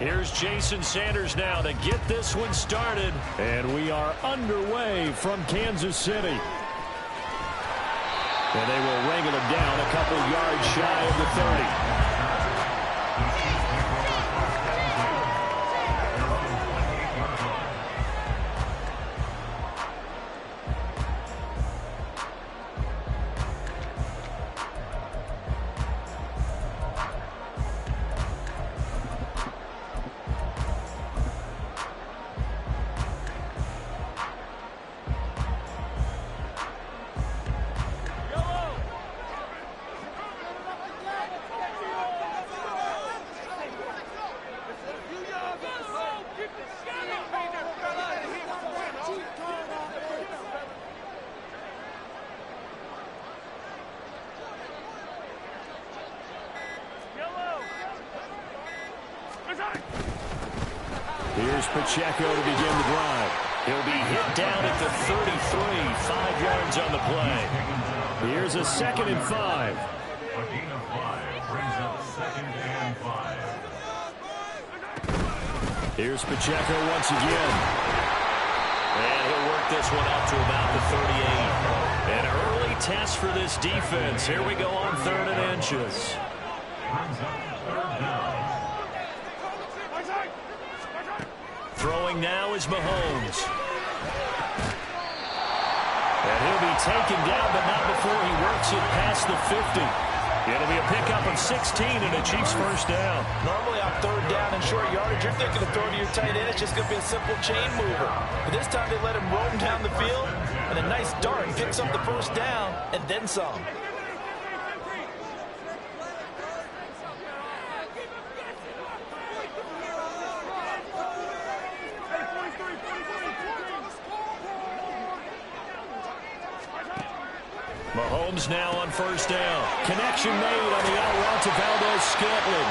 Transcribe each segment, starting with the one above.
Here's Jason Sanders now to get this one started. And we are underway from Kansas City. And they will wrangle him down a couple yards shy of the 30. Here's Pacheco to begin the drive. He'll be hit down at the 33, 5 yards on the play. Here's a 2nd and 5. A gain of 5 brings up 2nd and 5. Here's Pacheco once again. And he'll work this one out to about the 38. An early test for this defense. Here we go on 3rd and inches. Brings up 3rd down. Throwing now is Mahomes. And he'll be taken down, but not before he works it past the 50. It'll be a pickup of 16 and a Chiefs first down. Normally on 3rd down and short yardage, you're thinking of throwing to your tight end. It's just going to be a simple chain mover. But this time they let him roam down the field, and a nice dart picks up the first down, and then some. Mahomes now on first down. Connection made on the out route to Valdez-Scantling.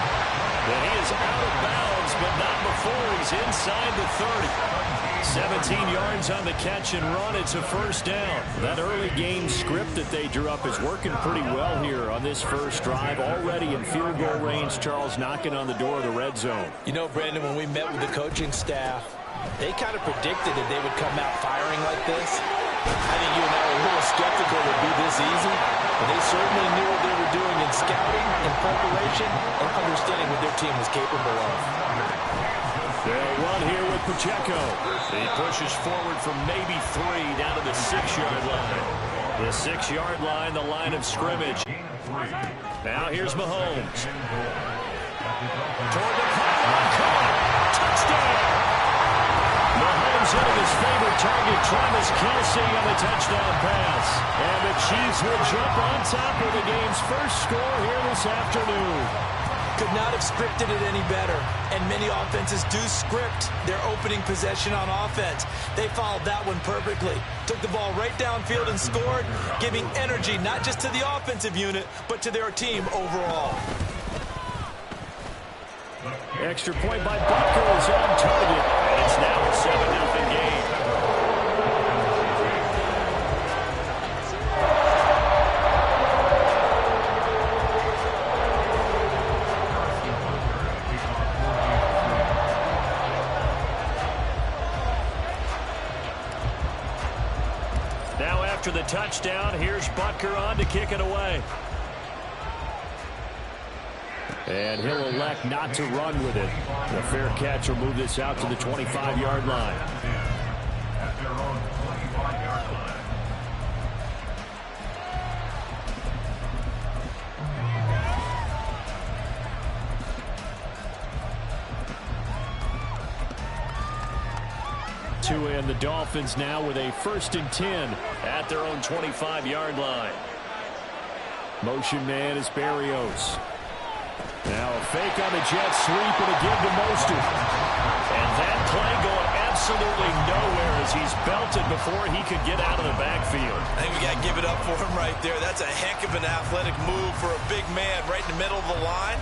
And he is out of bounds, but not before he's inside the 30. 17 yards on the catch and run. It's a first down. That early game script that they drew up is working pretty well here on this first drive. Already in field goal range, Charles knocking on the door of the red zone. You know, Brandon, when we met with the coaching staff, they kind of predicted that they would come out firing like this. I think you and I were a little skeptical it would be this easy, but they certainly knew what they were doing in scouting, in preparation, and understanding what their team was capable of. They'll run here with Pacheco. He pushes forward from maybe 3 down to the 6-yard line. The 6-yard line, the line of scrimmage. Now here's Mahomes. Toward the pylon, touchdown! Mahomes hitting his favorite target, Travis Kelce, on the touchdown pass. And the Chiefs will jump on top of the game's first score here this afternoon. Could not have scripted it any better. And many offenses do script their opening possession on offense. They followed that one perfectly. Took the ball right downfield and scored, giving energy not just to the offensive unit, but to their team overall. Extra point by Butker is on target. And it's now a 7-0 game. Now after the touchdown, here's Butker on to kick it away. And he'll elect not to run with it. The fair catch will move this out to the 25-yard line. At their own 25-yard line. And the Dolphins now with a 1st and 10 at their own 25-yard line. Motion man is Berrios. Now a fake on the jet sweep and a give to Mostert. And that play going absolutely nowhere as he's belted before he could get out of the backfield. I think we got to give it up for him right there. That's a heck of an athletic move for a big man right in the middle of the line.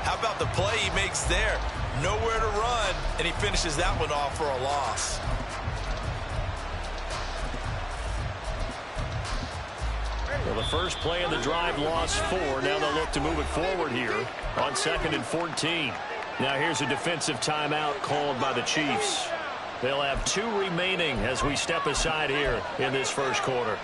How about the play he makes there? Nowhere to run, and he finishes that one off for a loss. Well, the first play of the drive lost 4. Now they'll look to move it forward here on 2nd and 14. Now here's a defensive timeout called by the Chiefs. They'll have 2 remaining as we step aside here in this first quarter.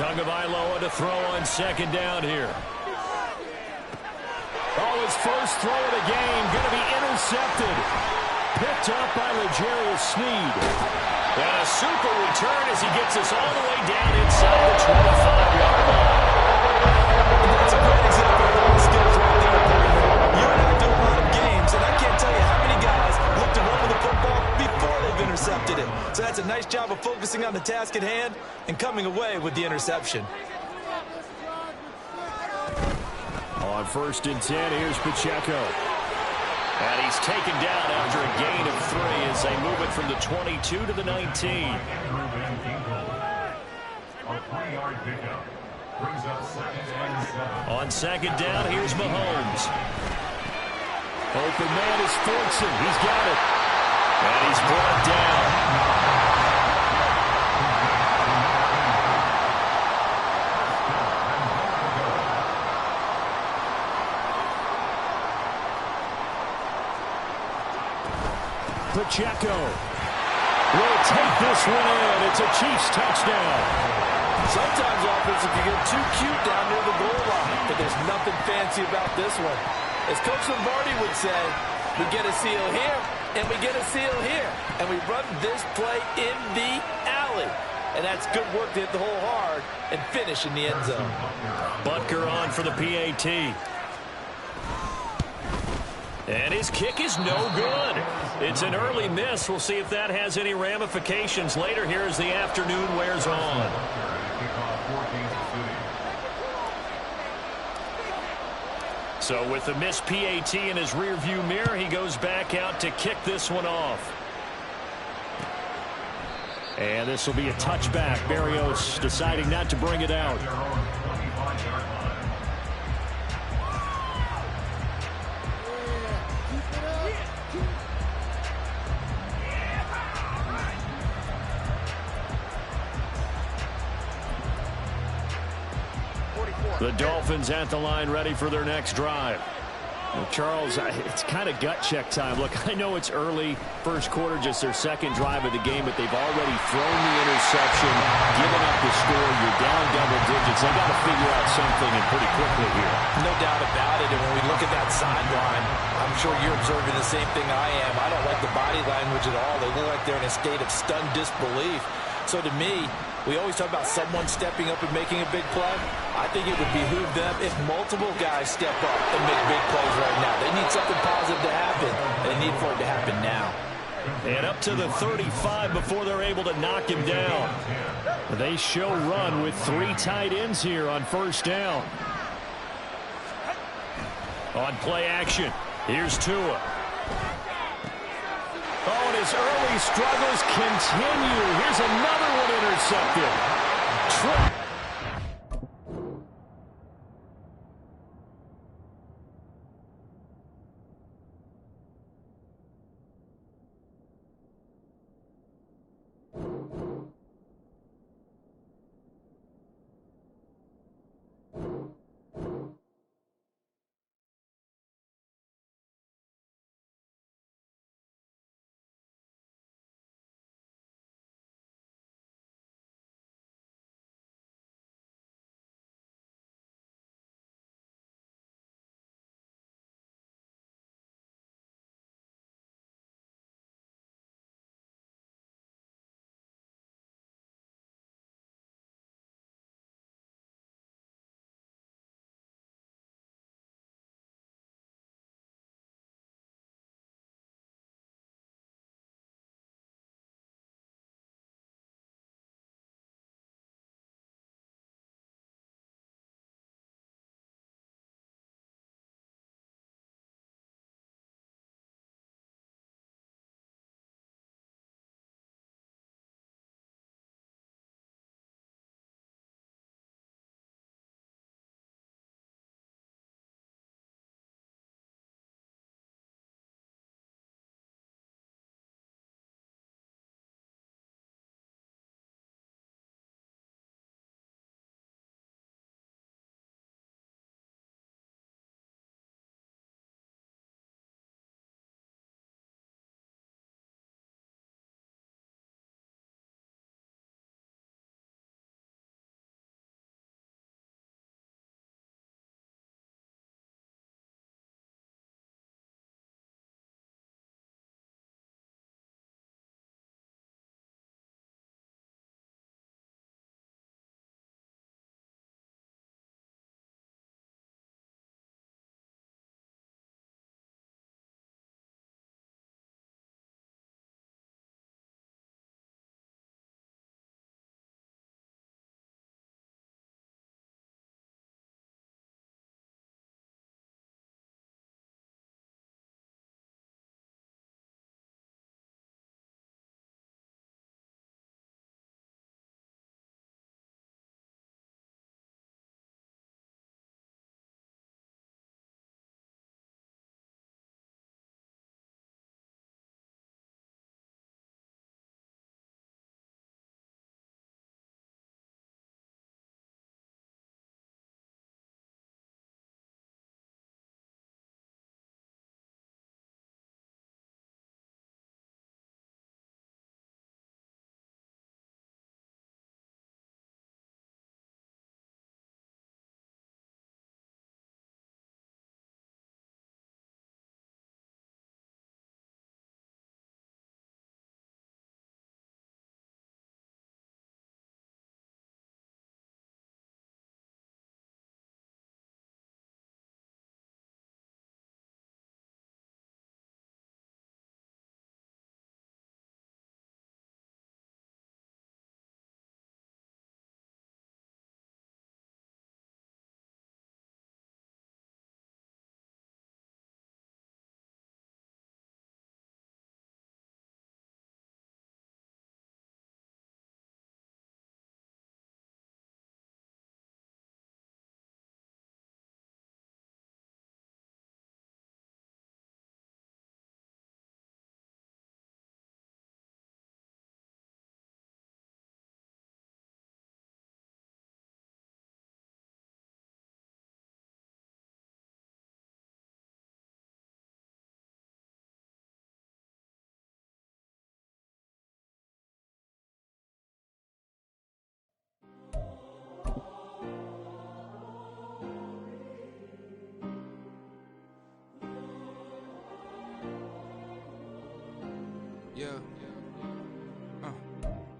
Tagovailoa to throw on second down here. Oh, his first throw of the game going to be intercepted. Picked up by L'Jarius Sneed. And a super return as he gets us all the way down inside the 25-yard line. That's a great example of all skills right there, partner. You and I do a lot of games, and I can't tell you how many guys look to run with the football before they've intercepted it. So that's a nice job of focusing on the task at hand and coming away with the interception. On 1st and 10, here's Pacheco. And he's taken down after a gain of 3 as they move it from the 22 to the 19. A 3-yard pickup brings up 2nd and 7. On 2nd down, here's Mahomes. Open man is Fortson. He's got it. And he's brought down. Pacheco will take this one in. It's a Chiefs touchdown. Sometimes offenses can get too cute down near the goal line, but there's nothing fancy about this one. As Coach Lombardi would say, we get a seal here, and we get a seal here, and we run this play in the alley. And that's good work to hit the hole hard and finish in the end zone. Butker on for the PAT. And his kick is no good. It's an early miss. We'll see if that has any ramifications later here as the afternoon wears on. So with the missed PAT in his rearview mirror, he goes back out to kick this one off. And this will be a touchback. Berrios deciding not to bring it out. The Dolphins at the line ready for their next drive. Well, Charles, it's kind of gut check time. Look, I know it's early, first quarter, just their second drive of the game, but they've already thrown the interception, given up the score. You're down double digits. They've got to figure out something and pretty quickly here. No doubt about it. And when we look at that sideline, I'm sure you're observing the same thing I am. I don't like the body language at all. They look like they're in a state of stunned disbelief. So to me, we always talk about someone stepping up and making a big play. I think it would behoove them if multiple guys step up and make big plays right now. They need something positive to happen. They need for it to happen now. And up to the 35 before they're able to knock him down. They show run with 3 tight ends here on first down. On play action, here's Tua. Oh, and his early struggles continue. Here's another one intercepted.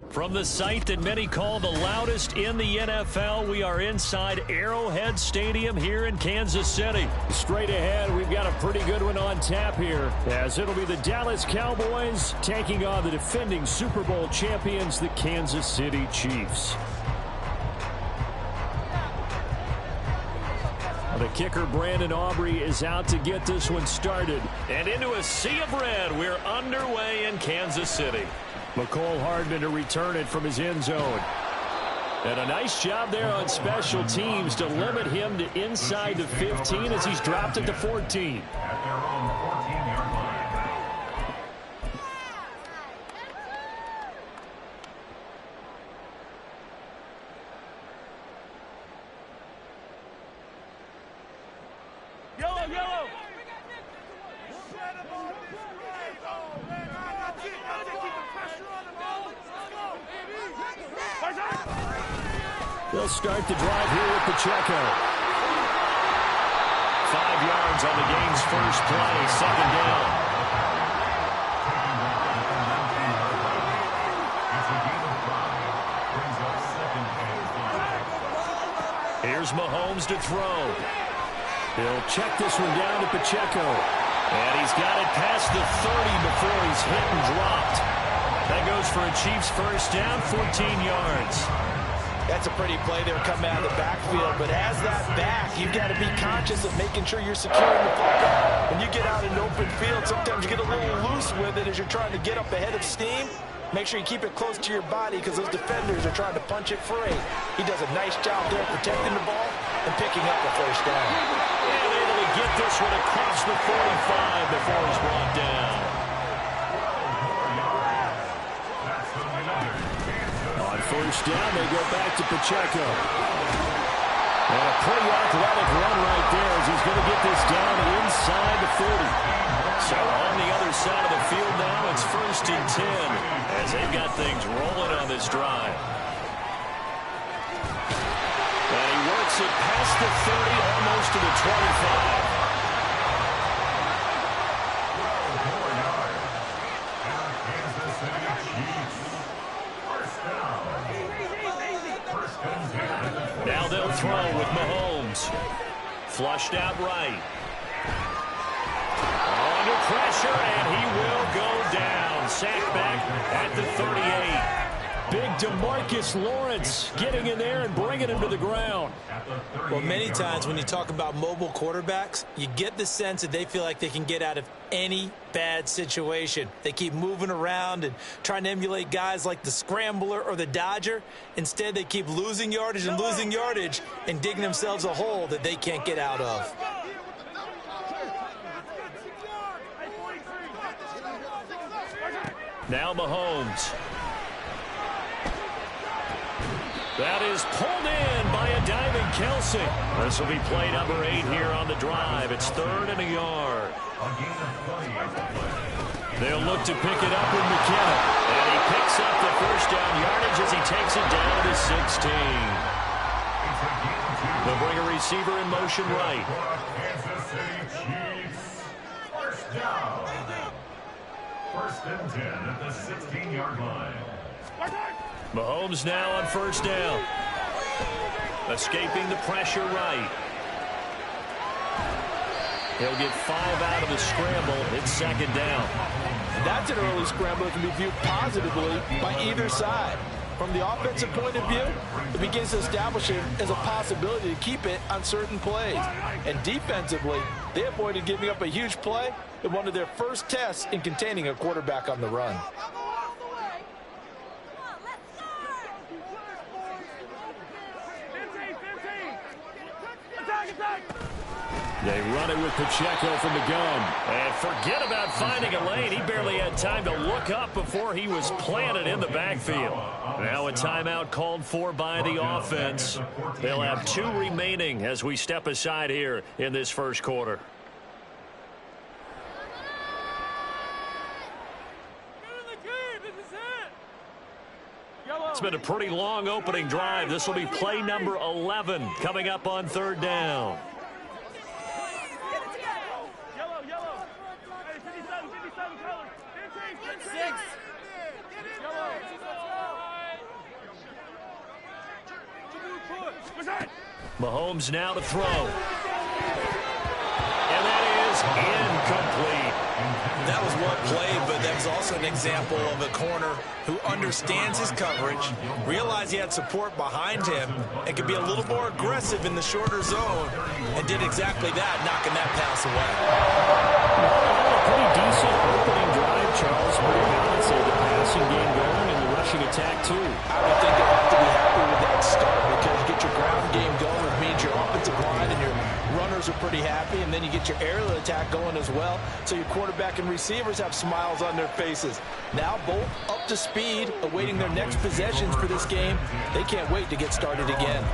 From the site that many call the loudest in the NFL, we are inside Arrowhead Stadium here in Kansas City. Straight ahead, we've got a pretty good one on tap here, as it'll be the Dallas Cowboys taking on the defending Super Bowl champions, the Kansas City Chiefs. The kicker, Brandon Aubrey, is out to get this one started. And into a sea of red, we're underway in Kansas City. McCole Hardman to return it from his end zone. And a nice job there on special teams to limit him to inside the 15 as he's dropped it to 14. At their own 14-yard line. Yellow! They'll start the drive here with Pacheco. 5 yards on the game's first play, second down. Here's Mahomes to throw. He'll check this one down to Pacheco. And he's got it past the 30 before he's hit and dropped. That goes for a Chiefs first down, 14 yards. That's a pretty play there coming out of the backfield, but as that back, you've got to be conscious of making sure you're securing the football. When you get out in open field, sometimes you get a little loose with it as you're trying to get up ahead of steam. Make sure you keep it close to your body because those defenders are trying to punch it free. He does a nice job there protecting the ball and picking up the first down. And able to get this one across the 45 before he's brought down. On first down, they go back to Pacheco. And a pretty athletic run right there as he's going to get this down inside the 40. So on the other side of the field now, it's first and 10 as they've got things rolling on this drive. And he works it past the 30, almost to the 25. Now they'll throw with Mahomes. Flushed out right. Under pressure, and he will go down. Sacked back at the 38. Big DeMarcus Lawrence getting in there and bringing him to the ground. Well, many times when you talk about mobile quarterbacks, you get the sense that they feel like they can get out of any bad situation. They keep moving around and trying to emulate guys like the Scrambler or the Dodger. Instead, they keep losing yardage and digging themselves a hole that they can't get out of. Now Mahomes. That is pulled in by a diving Kelsey. This will be play number 8 here on the drive. It's 3rd and a yard. They'll look to pick it up with McKenna. And he picks up the first down yardage as he takes it down to 16. They'll bring a receiver in motion right. Kansas City Chiefs. First down. First and 10 at the 16-yard line. Mahomes now on first down. Escaping the pressure right. He'll get 5 out of the scramble. It's second down. That's an early scramble that can be viewed positively by either side. From the offensive point of view, it begins to establish it as a possibility to keep it on certain plays. And defensively, they avoided giving up a huge play in one of their first tests in containing a quarterback on the run. They run it with Pacheco from the gun. And forget about finding a lane. He barely had time to look up before he was planted in the backfield. Now a timeout called for by the offense. They'll have 2 remaining as we step aside here in this first quarter. It's been a pretty long opening drive. This will be play number 11 coming up on 3rd down. Mahomes now to throw. And that is incomplete. That was one play, but that was also an example of a corner who understands his coverage, realized he had support behind him, and could be a little more aggressive in the shorter zone, and did exactly that, knocking that pass away. A pretty decent opening drive, Charles. Pretty balanced. The passing game going and the rushing attack, too. I would think they have to be happy with that start because you get your ground game going, which means your offensive line and your runners are pretty happy, and then you get your aerial attack going as well, so your quarterback and receivers have smiles on their faces. Now both up to speed, awaiting their next possessions for this game. They can't wait to get started again.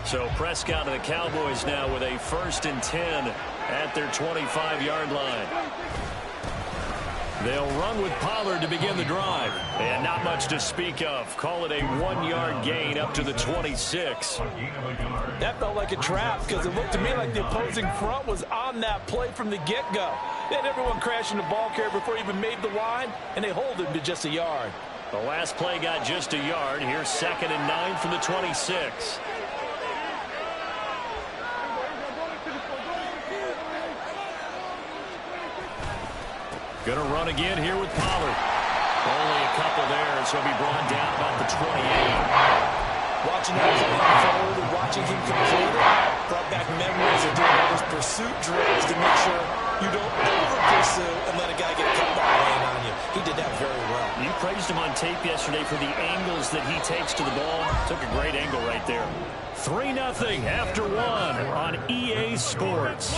So Prescott and the Cowboys now with a 1st and 10 at their 25-yard line. They'll run with Pollard to begin the drive. And not much to speak of. Call it a 1-yard gain up to the 26. That felt like a trap because it looked to me like the opposing front was on that play from the get-go. They had everyone crashing the ball carrier before he even made the line, and they hold him to just a yard. The last play got just a yard. Here's 2nd and 9 from the 26. Going to run again here with Pollard. Only a couple there, so he'll be brought down about the 28. Watching that as a run forward and watching him complete it brought back memories of doing all those pursuit drills to make sure you don't over-pursue and let a guy get cut by laying on you. He did that very well. You praised him on tape yesterday for the angles that he takes to the ball. Took a great angle right there. 3-0 after 1 on EA Sports.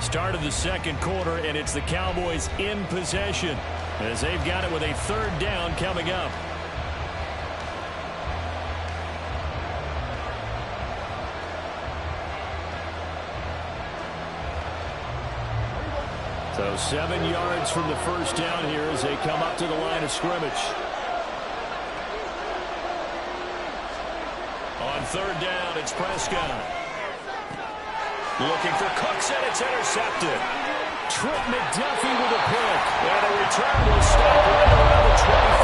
Start of the second quarter, and it's the Cowboys in possession as they've got it with a 3rd down coming up. So 7 yards from the 1st down here as they come up to the line of scrimmage. On 3rd down, it's Prescott. Looking for Cooks, and it's intercepted. Trent McDuffie with a pick. And a return will stop right around the 25.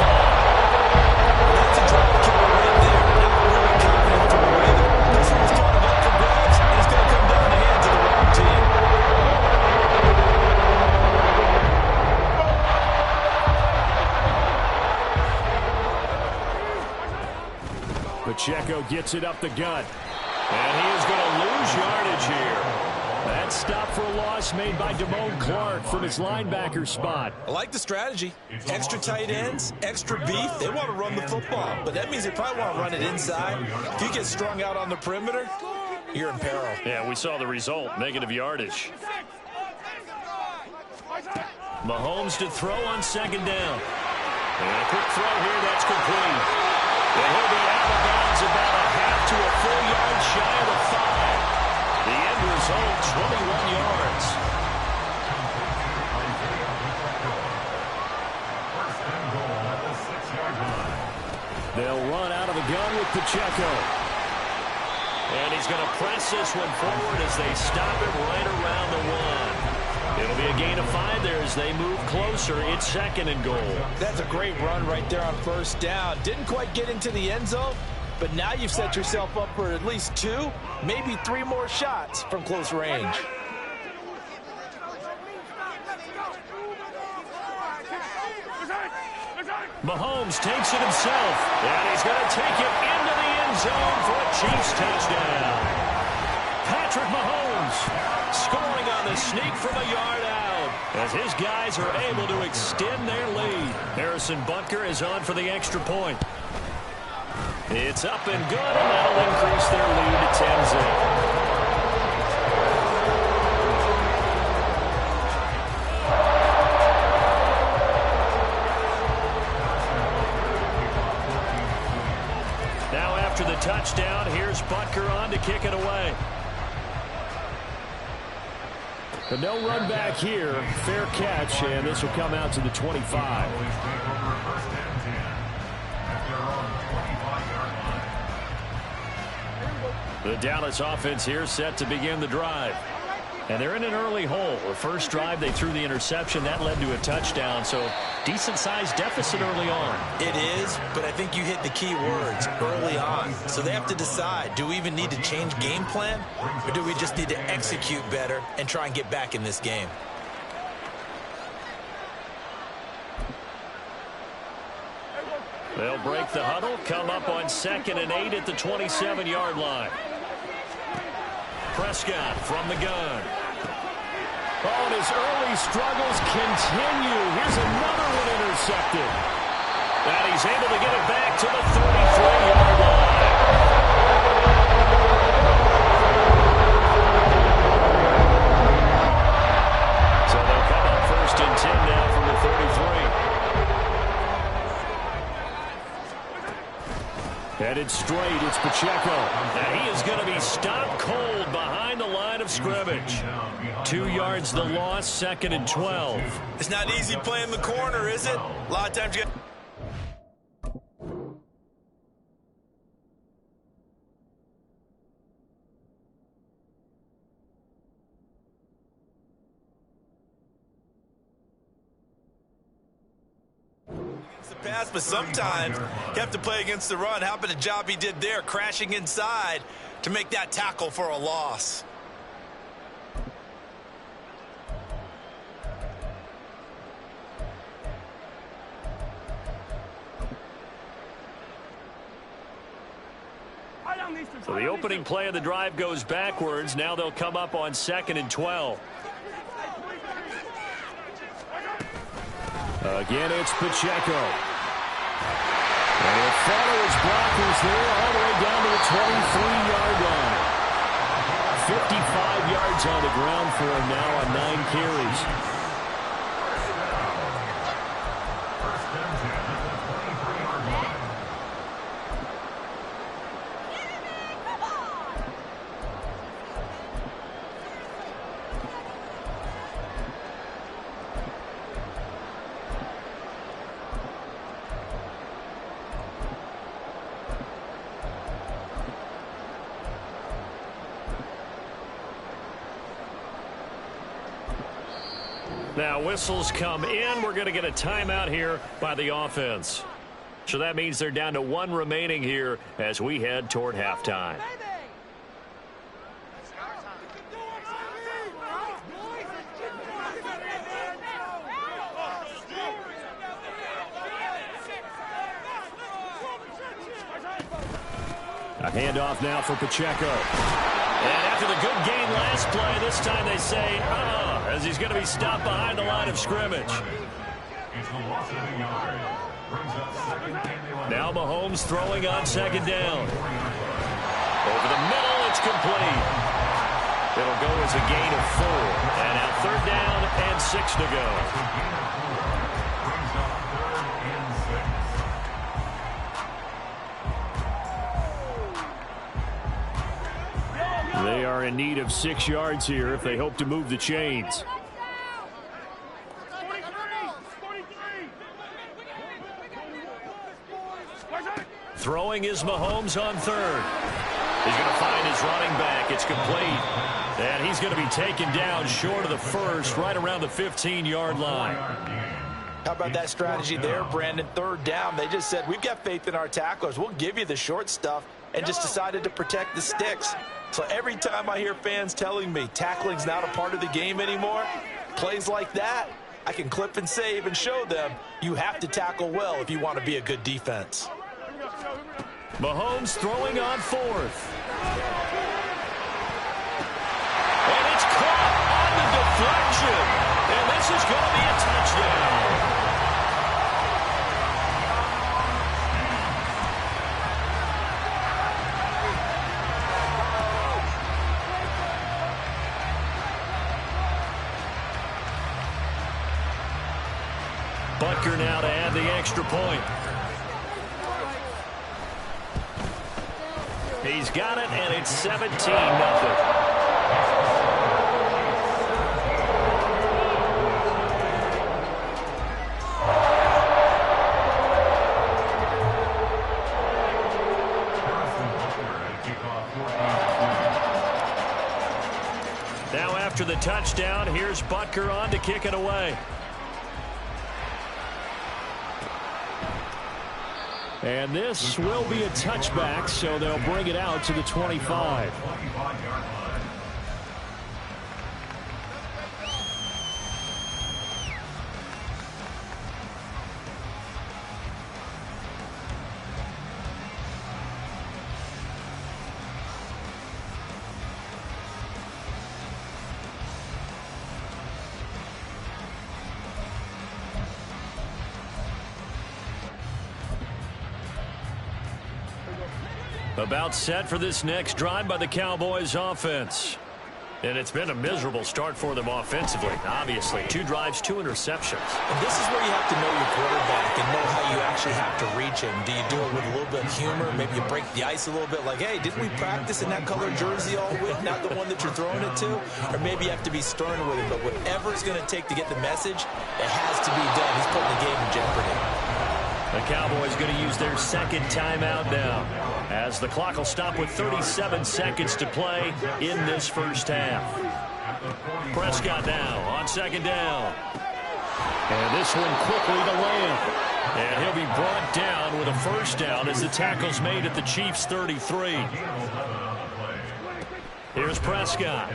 That's a drop kick right there. Not really confident to believe it. This one's kind of up for grabs, and it's going to come down the hands of the wrong team. Pacheco gets it up the gut. And he is going to lose yardage here. That stop for a loss made by Damone Clark from his linebacker spot. I like the strategy. Extra tight ends, extra beef. They want to run the football, but that means they probably want to run it inside. If you get strung out on the perimeter, you're in peril. Yeah, we saw the result, negative yardage. Mahomes to throw on 2nd down. And a quick throw here, that's complete. And he'll be out of bounds about a half to a full yard shy of the 5. The end result, 21 yards. They'll run out of the gun with Pacheco. And he's going to press this one forward as they stop it right around the 1. It'll be a gain of 5 there as they move closer. It's 2nd and goal. That's a great run right there on 1st down. Didn't quite get into the end zone, but now you've set yourself up for at least 2, maybe 3 more shots from close range. Mahomes takes it himself, and he's going to take it into the end zone for a Chiefs touchdown. Patrick Mahomes scoring on the sneak from a yard out as his guys are able to extend their lead. Harrison Butker is on for the extra point. It's up and good, and that'll increase their lead to 10-0. Touchdown. Here's Butker on to kick it away. But no run back here. Fair catch, and this will come out to the 25. The Dallas offense here set to begin the drive. And they're in an early hole. The first drive, they threw the interception. That led to a touchdown, so decent-sized deficit early on. It is, but I think you hit the key words, early on. So they have to decide, do we even need to change game plan, or do we just need to execute better and try and get back in this game? They'll break the huddle, come up on 2nd and 8 at the 27-yard line. Prescott from the gun. Oh, and his early struggles continue. Here's another one intercepted. And he's able to get it back to the 33-yard line. So they'll come up 1st and 10 now from the 33. Headed straight, it's Pacheco. And he is going to be stopped cold behind the line of scrimmage. 2 yards the loss, 2nd and 12. It's not easy playing the corner, is it? A lot of times you get... pass, but sometimes you have to play against the run. How about the job he did there, crashing inside to make that tackle for a loss? So the opening play of the drive goes backwards. Now they'll come up on 2nd and 12. Again, it's Pacheco. And he'll follow his blockers there all the way down to the 23-yard line. 55 yards on the ground for him now on 9 carries. Now whistles come in. We're going to get a timeout here by the offense. So that means they're down to 1 remaining here as we head toward halftime. A handoff now for Pacheco. And after the good game last play, this time they say, as he's going to be stopped behind the line of scrimmage. Now Mahomes throwing on 2nd down. Over the middle, it's complete. It'll go as a gain of 4. And now 3rd down and 6 to go. They are in need of 6 yards here if they hope to move the chains. Throwing is Mahomes on 3rd. He's going to find his running back. It's complete. And he's going to be taken down short of the 1st, right around the 15-yard line. How about that strategy there, Brandon? 3rd down. They just said, we've got faith in our tacklers. We'll give you the short stuff, and just decided to protect the sticks. So every time I hear fans telling me tackling's not a part of the game anymore, plays like that, I can clip and save and show them you have to tackle well if you want to be a good defense. Mahomes throwing on 4th. And it's caught on the deflection. And this is going to be a touchdown. Butker now to add the extra point. He's got it, and it's 17-0. Now after the touchdown, here's Butker on to kick it away. And this will be a touchback, so they'll bring it out to the 25. About set for this next drive by the Cowboys offense. And it's been a miserable start for them offensively. Obviously, 2 drives, 2 interceptions. And this is where you have to know your quarterback and know how you actually have to reach him. Do you do it with a little bit of humor? Maybe you break the ice a little bit like, hey, didn't we practice in that color jersey all week, not the one that you're throwing it to? Or maybe you have to be stern with him. But whatever it's going to take to get the message, it has to be done. He's putting the game in jeopardy. The Cowboys going to use their second timeout now, as the clock will stop with 37 seconds to play in this first half. Prescott now on second down. And this one quickly to Lamb. And he'll be brought down with a first down as the tackle's made at the Chiefs' 33. Here's Prescott.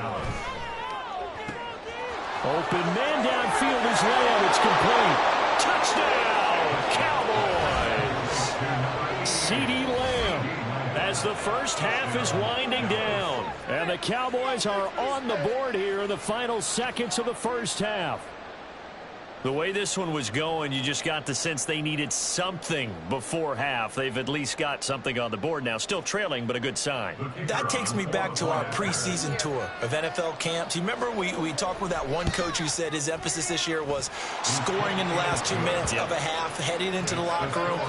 Open man downfield is Lamb. It's complete. Touchdown, Cowboys! CeeDee Lamb. As the first half is winding down. And the Cowboys are on the board here in the final seconds of the first half. The way this one was going, you just got the sense they needed something before half. They've at least got something on the board now. Still trailing, but a good sign. That takes me back to our preseason tour of NFL camps. You remember we talked with that one coach who said his emphasis this year was scoring in the last 2 minutes of a half, heading into the locker room.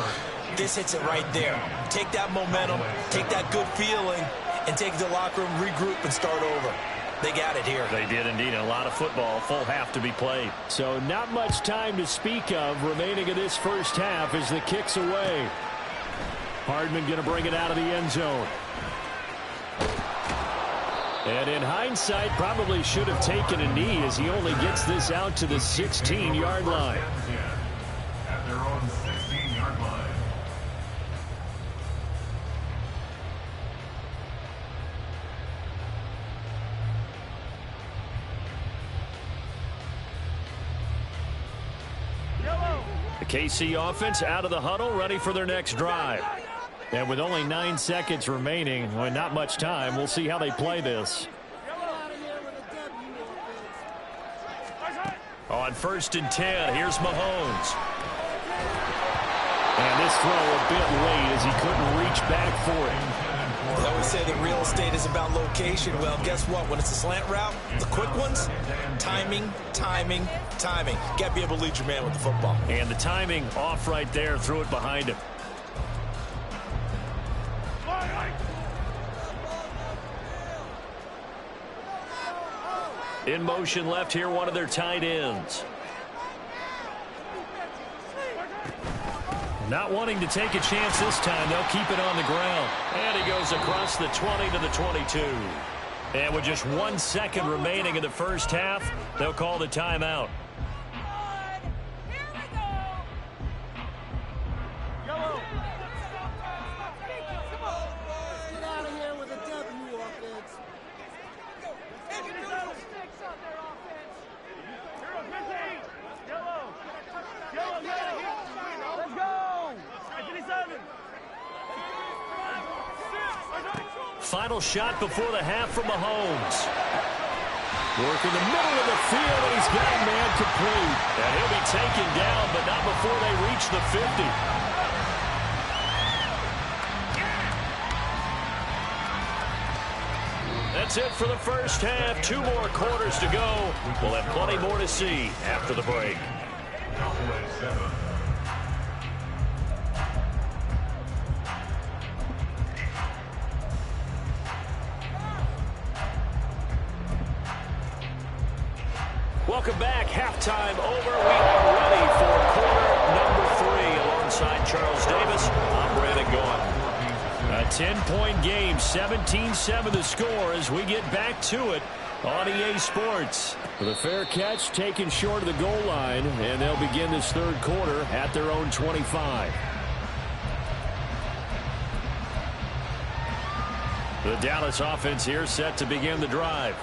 This hits it right there. Take that momentum, take that good feeling, and take it to the locker room, regroup, and start over. They got it here. They did indeed. A lot of football, full half to be played. So not much time to speak of remaining in this first half as the kick's away. Hardman going to bring it out of the end zone. And in hindsight, probably should have taken a knee as he only gets this out to the 16-yard line. At their own 16-yard line. The KC offense out of the huddle, ready for their next drive. And with only 9 seconds remaining, well, not much time, we'll see how they play this. On 1st and 10, here's Mahomes. And this throw a bit late as he couldn't reach back for it. They always say that real estate is about location. Well, guess what? When it's a slant route, the quick ones, timing, timing, timing. Got to be able to lead your man with the football. And the timing off right there, threw it behind him. In motion left here, one of their tight ends. Not wanting to take a chance this time, they'll keep it on the ground. And he goes across the 20 to the 22. And with just 1 second remaining in the first half, they'll call the timeout. Final shot before the half from Mahomes. Work in the middle of the field, and he's got a man complete. And he'll be taken down, but not before they reach the 50. That's it for the first half. 2 more quarters to go. We'll have plenty more to see after the break. Welcome back. Halftime over. We are ready for quarter number 3 alongside Charles Davis. I'm Brandon Gaughan. A 10-point game, 17-7 the score as we get back to it On EA Sports. With a fair catch taken short of the goal line, and they'll begin this third quarter at their own 25. The Dallas offense here set to begin the drive.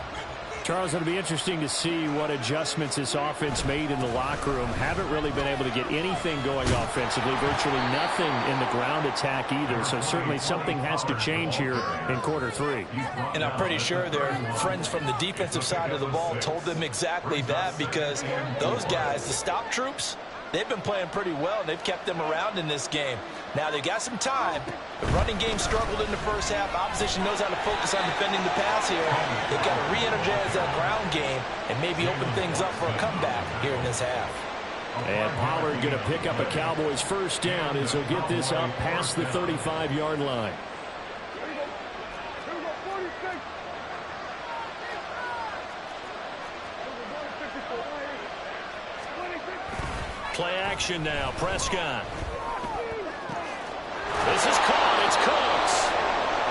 Charles, it'll be interesting to see what adjustments this offense made in the locker room. Haven't really been able to get anything going offensively, virtually nothing in the ground attack either. So certainly something has to change here in quarter three. And I'm pretty sure their friends from the defensive side of the ball told them exactly that, because those guys, the stop troops, they've been playing pretty well, and they've kept them around in this game. Now, they got some time. The running game struggled in the first half. Opposition knows how to focus on defending the pass here. They've got to re-energize that ground game and maybe open things up for a comeback here in this half. And Pollard going to pick up a Cowboys first down as he'll get this up past the 35-yard line. Play action now. Prescott. This is caught. It's Cooks.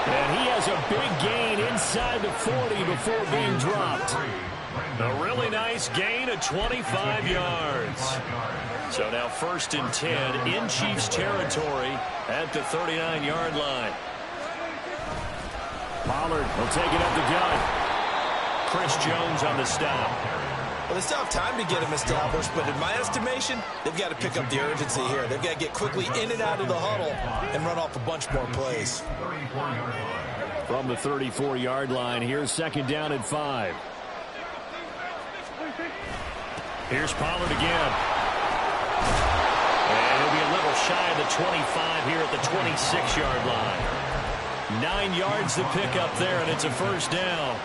And he has a big gain inside the 40 before being dropped. A really nice gain of 25 yards. So now 1st and 10 in Chiefs territory at the 39-yard line. Pollard will take it up the gun. Chris Jones on the stop. Well, they still have time to get him established, but in my estimation, they've got to pick up the urgency here. They've got to get quickly in and out of the huddle and run off a bunch more plays. From the 34-yard line, here's 2nd down and 5. Here's Pollard again. And he'll be a little shy of the 25 here at the 26-yard line. 9 yards to pick up there, and it's a first down.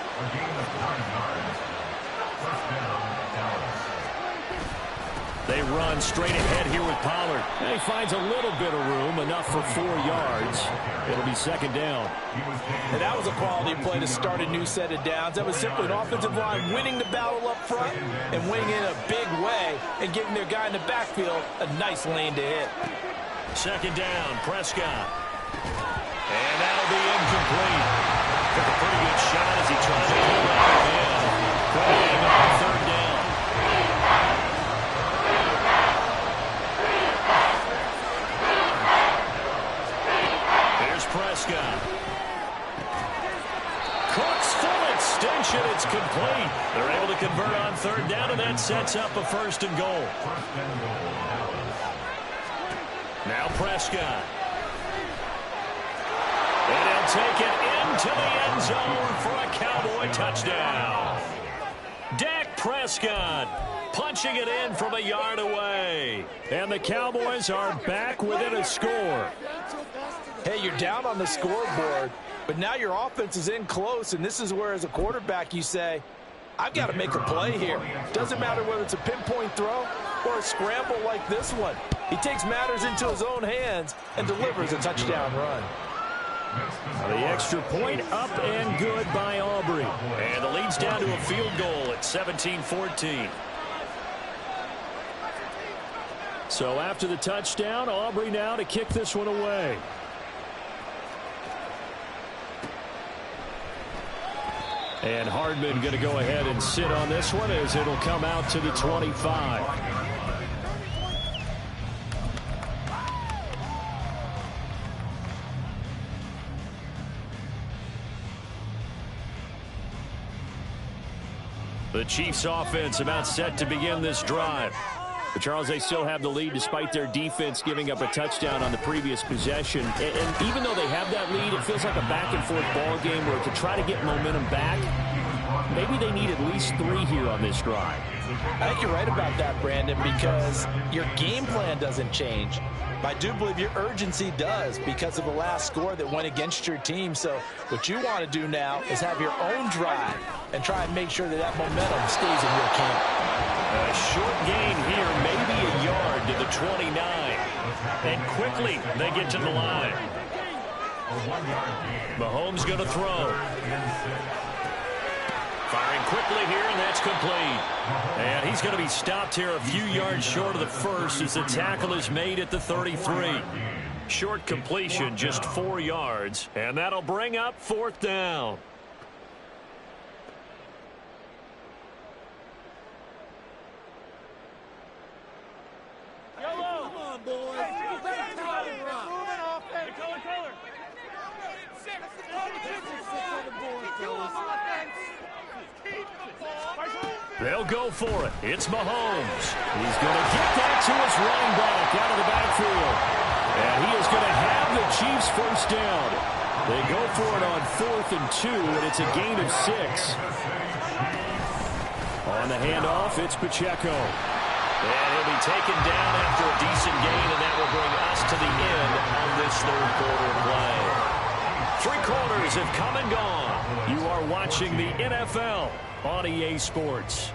They run straight ahead here with Pollard. And he finds a little bit of room, enough for 4 yards. It'll be 2nd down. And that was a quality play to start a new set of downs. That was simply an offensive line winning the battle up front and winning in a big way and giving their guy in the backfield a nice lane to hit. 2nd down, Prescott. And that'll be incomplete. Took a pretty good shot as he tried to pull out the man. Playing on 3rd down. Prescott. Cooks full extension. It's complete. They're able to convert on 3rd down, and that sets up a 1st and goal. Now Prescott. And he'll take it into the end zone for a Cowboy touchdown. Dak Prescott punching it in from a yard away. And the Cowboys are back within a score. Hey, you're down on the scoreboard, but now your offense is in close, and this is where, as a quarterback, you say, I've got to make a play here. Doesn't matter whether it's a pinpoint throw or a scramble like this one. He takes matters into his own hands and delivers a touchdown run. The extra point up and good by Aubrey. And the lead's down to a field goal at 17-14. So after the touchdown, Aubrey now to kick this one away. And Hardman going to go ahead and sit on this one as it'll come out to the 25. The Chiefs offense about set to begin this drive. But Charles, they still have the lead despite their defense giving up a touchdown on the previous possession. And even though they have that lead, it feels like a back-and-forth ball game where to try to get momentum back, maybe they need at least 3 here on this drive. I think you're right about that, Brandon, because your game plan doesn't change. I do believe your urgency does because of the last score that went against your team. So what you want to do now is have your own drive and try and make sure that that momentum stays in your camp. A short gain here, maybe a yard to the 29. And quickly they get to the line. Mahomes going to throw. Firing quickly here, and that's complete. And he's going to be stopped here a few yards short of the first as the tackle is made at the 33. Short completion, just 4 yards, and that'll bring up 4th down. They'll go for it. It's Mahomes. He's going to get that to his running back out of the backfield. And he is going to have the Chiefs first down. They go for it on 4th and 2, and it's a gain of 6. On the handoff, it's Pacheco. And he'll be taken down after a decent gain, and that will bring us to the end of this third quarter play. 3 quarters have come and gone. You are watching the NFL on EA Sports.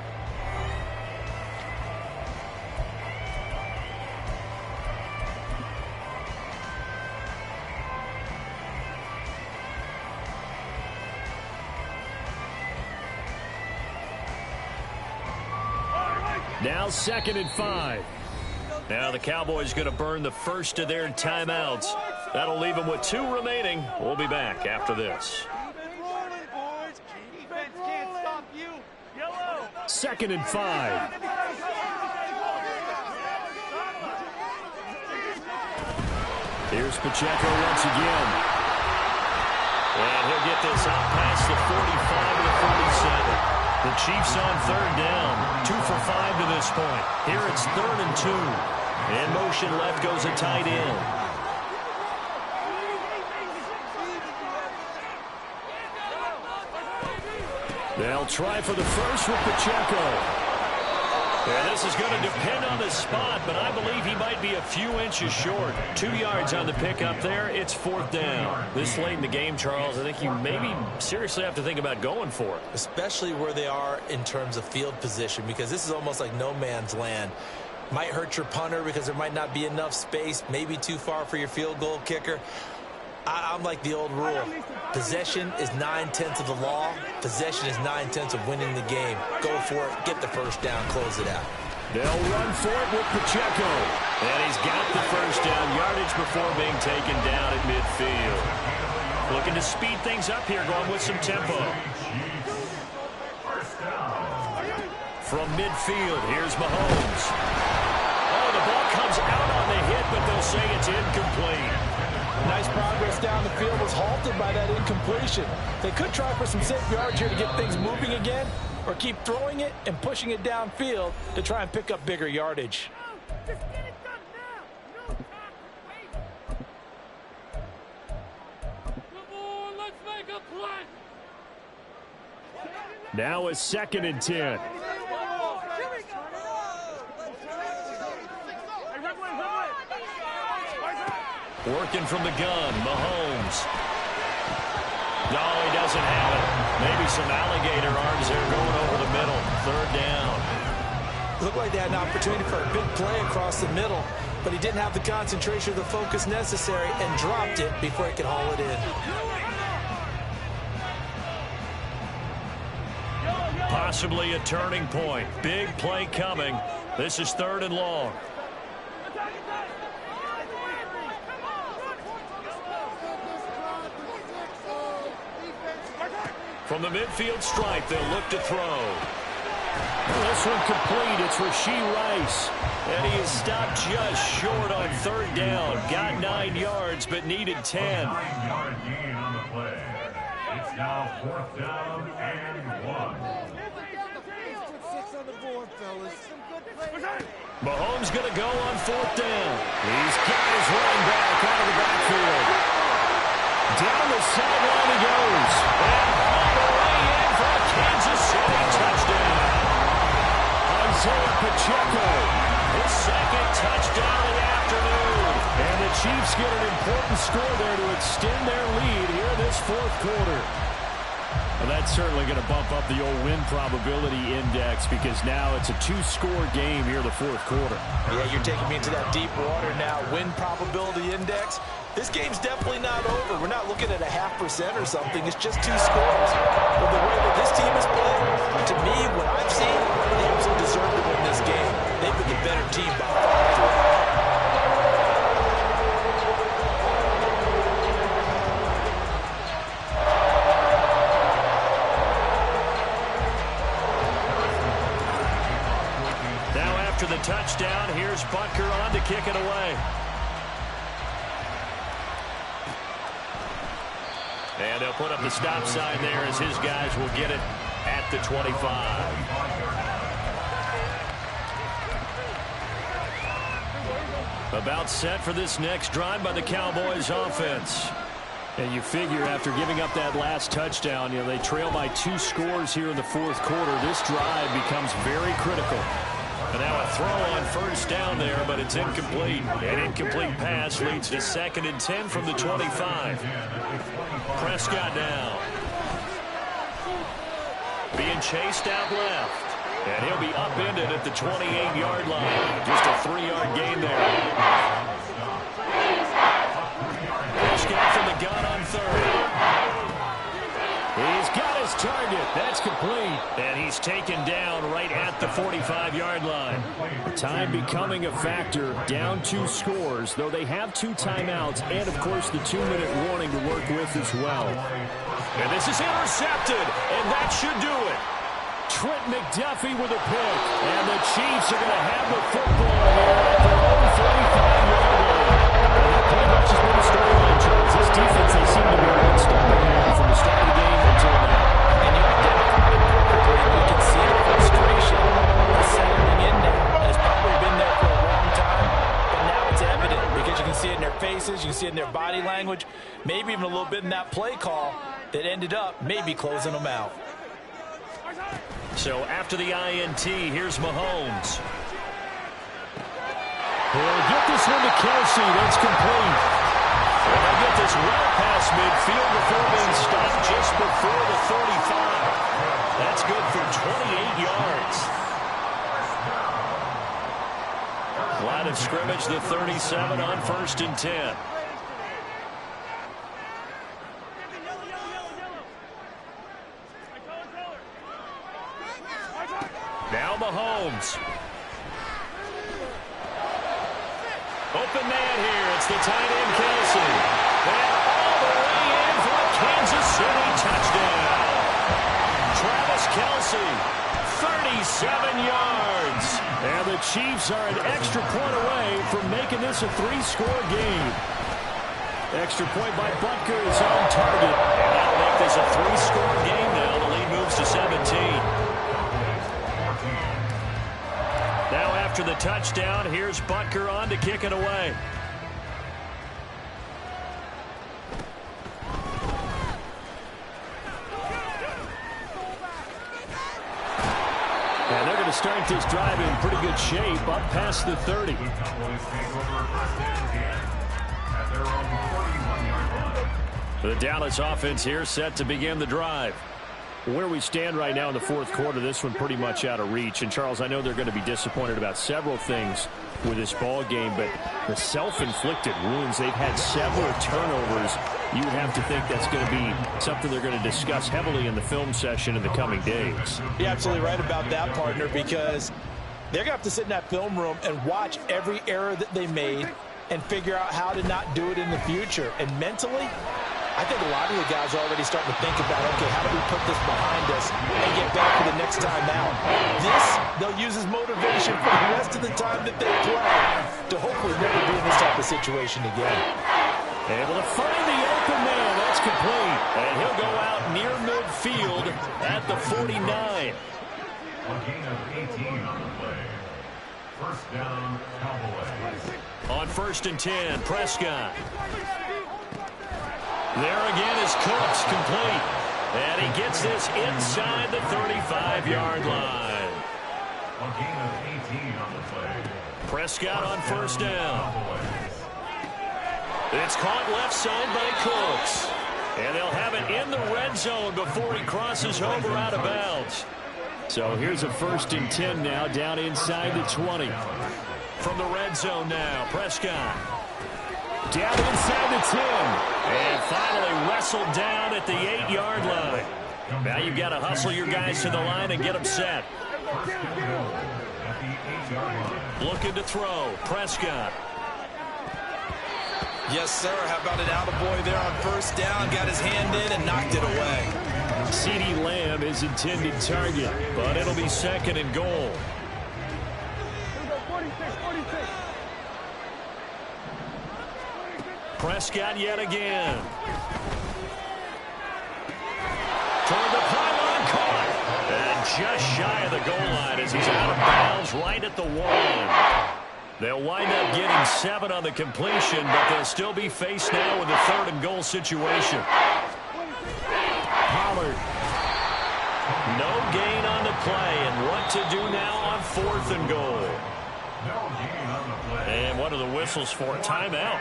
Now 2nd and 5. Now the Cowboys going to burn the first of their timeouts. That'll leave them with 2 remaining. We'll be back after this. 2nd and 5. Here's Pacheco once again. And he'll get this out past the 45 to the 47. The Chiefs on 3rd down. 2 for 5 to this point. Here it's 3rd and 2. In motion left goes a tight end. They'll try for the first with Pacheco. And this is going to depend on the spot, but I believe he might be a few inches short. 2 yards on the pickup there. It's 4th down. This late in the game, Charles, I think you maybe seriously have to think about going for it. Especially where they are in terms of field position, because this is almost like no man's land. Might hurt your punter because there might not be enough space, maybe too far for your field goal kicker. I'm like the old rule. Possession is 9/10 of the law. Possession is 9/10 of winning the game. Go for it. Get the first down. Close it out. They'll run for it with Pacheco. And he's got the first down yardage before being taken down at midfield. Looking to speed things up here, going with some tempo. From midfield, here's Mahomes. Oh, the ball comes out on the hit, but they'll say it's incomplete. Nice progress down the field was halted by that incompletion. They could try for some safe yards here to get things moving again, or keep throwing it and pushing it downfield to try and pick up bigger yardage. Just get it done now. No time to wait. Come on, let's make a play. Now a 2nd and 10. Working from the gun, Mahomes. No, he doesn't have it. Maybe some alligator arms there going over the middle. 3rd down. Looked like they had an opportunity for a big play across the middle, but he didn't have the concentration or the focus necessary and dropped it before he could haul it in. Possibly a turning point. Big play coming. This is 3rd and long. From the midfield stripe, they'll look to throw. This one complete. It's Rashee Rice. And he is stopped just short on 3rd down. Got 9 yards, but needed 10. 9-yard gain on the play. It's now 4th down and 1. Mahomes going to go on 4th down. He's got his running back out of the backfield. Down the sideline he goes. And all the way in for a Kansas City touchdown. Isaiah Pacheco. His 2nd touchdown of the afternoon. And the Chiefs get an important score there to extend their lead here this 4th quarter. Well, that's certainly going to bump up the old win probability index because now it's a 2-score game here the 4th quarter. Yeah, you're taking me into that deep water now. Win probability index. This game's definitely not over. We're not looking at a 0.5% or something. It's just 2 scores. But the way that this team is playing, to me, what I've seen, they absolutely deserve to win this game. They've been the better team by far. The touchdown. Here's Butker on to kick it away. And they'll put up the stop sign there as his guys will get it at the 25. About set for this next drive by the Cowboys offense. And you figure after giving up that last touchdown, they trail by 2 scores here in the fourth quarter. This drive becomes very critical. And now a throw on first down there, but it's incomplete. An incomplete pass leads to 2nd and 10 from the 25. Prescott now. Being chased out left. And he'll be upended at the 28-yard line. Just a 3-yard gain there. Prescott from the gun on 3rd. He's got his target. That's complete. And he's taken down right at the 45-yard line. Time becoming a factor. Down 2 scores, though they have 2 timeouts and, of course, the 2-minute warning to work with as well. And this is intercepted, and that should do it. Trent McDuffie with a pick. And the Chiefs are going to have the football here at their own 45-yard line. That pretty much has been the storyline, Charles. This defense, they seem to be unstoppable from the start of the game until now. And you identified it perfectly. You can see the frustration that's settling in now. It's probably been there for a long time, but now it's evident because you can see it in their faces, you can see it in their body language, maybe even a little bit in that play call that ended up maybe closing them out. So after the INT, here's Mahomes. He'll get this one to Kelsey. That's complete. And they'll get this well past midfield before being stopped just before the 35. That's good for 28 yards. Line of scrimmage, the 37 on 1st and 10. Now Mahomes. Open man here. It's the tight end, Kelsey. And all the way in for a Kansas City touchdown. Travis Kelsey, 37 yards. And the Chiefs are an extra point away from making this a 3-score game. Extra point by Butker is on target. And that'll make this a 3-score game now. The lead moves to 17. Now after the touchdown, here's Butker on to kick it away. And they're going to start this drive in pretty good shape up past the 30. The Dallas offense here set to begin the drive. Where we stand right now in the fourth quarter, this one pretty much out of reach. And, Charles, I know they're going to be disappointed about several things with this ball game, but the self-inflicted wounds, they've had several turnovers. You would have to think that's going to be something they're going to discuss heavily in the film session in the coming days. You're absolutely right about that, partner, because they're going to have to sit in that film room and watch every error that they made and figure out how to not do it in the future. And mentally, I think a lot of the guys are already starting to think about, okay, how do we put this behind us and get back for the next time out? This, they'll use as motivation for the rest of the time that they play to hopefully never be in this type of situation again. Able to find the open man. That's complete. And he'll go out near midfield at the 49. A gain of 18 on the play. First down, Cowboys. On 1st and 10, Prescott. There again is Cooks, complete. And he gets this inside the 35-yard line. A gain of 18 on the play. Prescott on 1st down. It's caught left side by Cooks. And they'll have it in the red zone before he crosses over out of bounds. So here's a 1st and 10 now down inside the 20. From the red zone now, Prescott. Down inside the 10. And finally wrestled down at the 8-yard line. Now you've got to hustle your guys to the line and get them set. Looking to throw, Prescott. Yes, sir. How about an attaboy there on 1st down? Got his hand in and knocked it away. CeeDee Lamb is intended target, but it'll be 2nd and goal. Prescott yet again. Toward the pylon, caught. And just shy of the goal line as he's out of bounds right at the 1. They'll wind up getting 7 on the completion, but they'll still be faced now with a 3rd and goal situation. Pollard. No gain on the play, and what to do now on 4th and goal. And what are the whistles for? Timeout.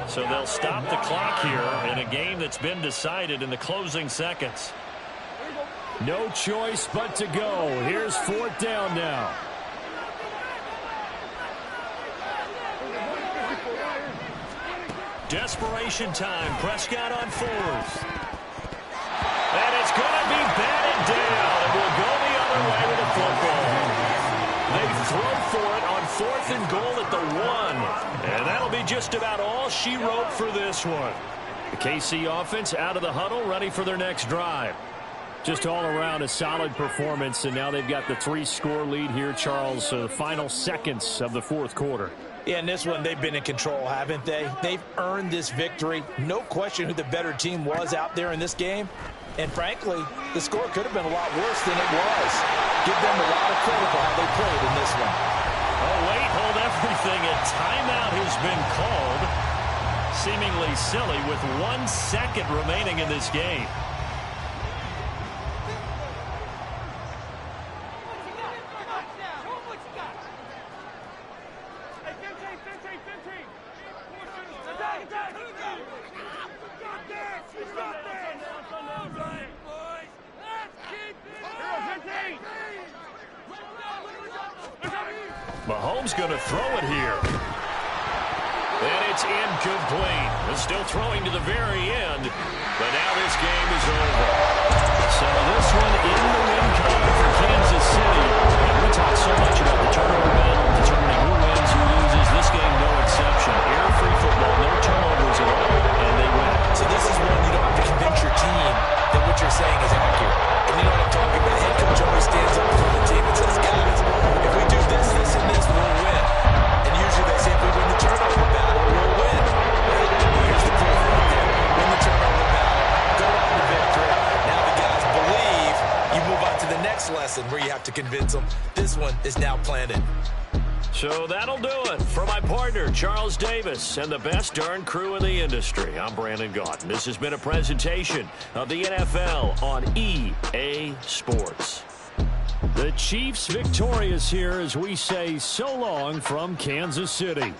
So they'll stop the clock here in a game that's been decided in the closing seconds. No choice but to go. Here's 4th down now. Desperation time. Prescott on 4th. And it's going to be batted down. And we'll go the other way with the football. They throw for it on 4th and goal at the 1. And that'll be just about all she wrote for this one. The KC offense out of the huddle, ready for their next drive. Just all around a solid performance, and now they've got the 3-score lead here, Charles, the final seconds of the 4th quarter. Yeah, in this one, they've been in control, haven't they? They've earned this victory. No question who the better team was out there in this game. And frankly, the score could have been a lot worse than it was. Give them a lot of credit for how they played in this one. Oh, wait, hold everything. A timeout has been called. Seemingly silly with 1 second remaining in this game. Mahomes going to throw it here. And it's incomplete. They're still throwing to the very end. But now this game is over. So this one in the win column for Kansas City. And we talk so much about the turnover battle, determining who wins, who loses. This game, no exception. Air-free football, no turnovers at all, and they win. So this is one you don't have to convince your team that what you're saying is accurate. And you know what I'm talking about. Head coach always stands up for the team and says, guys, if we do this, this, and this, we'll win. And usually they say if we win the turnover battle, we'll win. Here's the proof right there. Win the turnover battle. Go on to victory. Now the guys believe. You move on to the next lesson where you have to convince them. This one is now planted. So that'll do it for my partner, Charles Davis, and the best darn crew in the industry. I'm Brandon Gaudin. This has been a presentation of the NFL on EA Sports. The Chiefs victorious here as we say so long from Kansas City.